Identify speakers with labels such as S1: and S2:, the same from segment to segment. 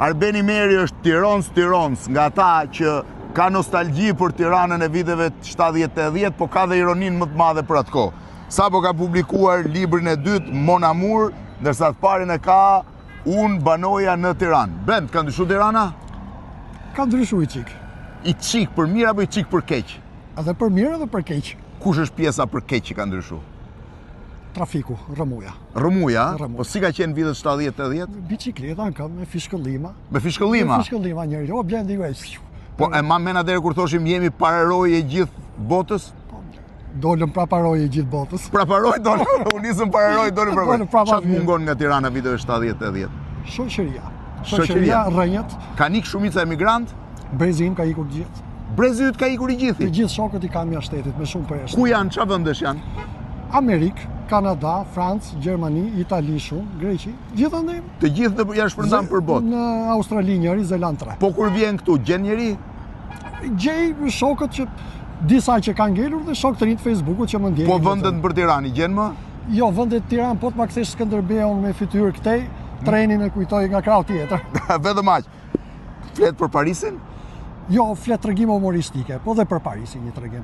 S1: Arbeni Meri është Tirons, nga ata që ka nostalgji për Tiranën e viteve 70-80, po ka dhe ironin më të madhe për atë kohë. Sapo ka publikuar librin e dytë, Mon Amour, ndërsa të parin e ka Unë banoja në Tiranë. Brend, ka ndryshu Tirana?
S2: Ka ndryshu i qik.
S1: I qik për mirë apo i qik për keq?
S2: Edhe për mirë edhe për keq.
S1: Kush është pjesa për keq që ka ndryshu?
S2: Trafiku, rëmuja.
S1: Rëmuja? Po si ka qenë vitet 70-80?
S2: Bicikleta në kam me fishkëllima.
S1: Me fishkëllima?
S2: Me fishkëllima njëri, o blendi ju e.
S1: Po e ma mena deri kur thoshim jemi pararoj e gjithë botës?
S2: Dolëm praparoj e gjithë botës.
S1: Praparoj dolëm, u nisëm pararoj, dolëm praparoj. Çfarë mungon nga Tirana viteve 70-80?
S2: Shoqëria. Shoqëria, rrënjët.
S1: Ka nik shumica emigrant?
S2: Brezin ka ikur gjithë.
S1: Brezi yt ka ikur i gjithi?
S2: Të gjithë shokët i kanë jashtë shtetit me shumë përjashtë.
S1: Ku janë, çfarë vendesh janë?
S2: Amerikë, Kanada, Francë, Gjermani, Itali shumë, Greqi, gjithë ndër.
S1: Të gjithë janë shpërndar për botë.
S2: Në Australi njëri, Zeland 3.
S1: Po kur vjen këtu, gjen njëri?
S2: Gjej shokët që disa që kanë ngelur dhe shokë të rinjtë Facebookut që më ndjekin.
S1: Po vendet për Tiranë gjen më?
S2: Jo, vendet Tiranë, po të ma kthesh Skënderbeun me fytyrë këtej, trenin e kujtoj nga krau tjetër.
S1: Vetëm aq. Flet për Parisin?
S2: Jo, flet tregim humoristike, po dhe për Parisin një tregim.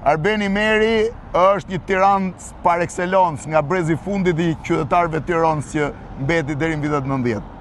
S1: Arbeni Meri është një Tiranës par excellence, nga brezi fundit i qytetarëve Tiranës që mbeti deri në vitet 90.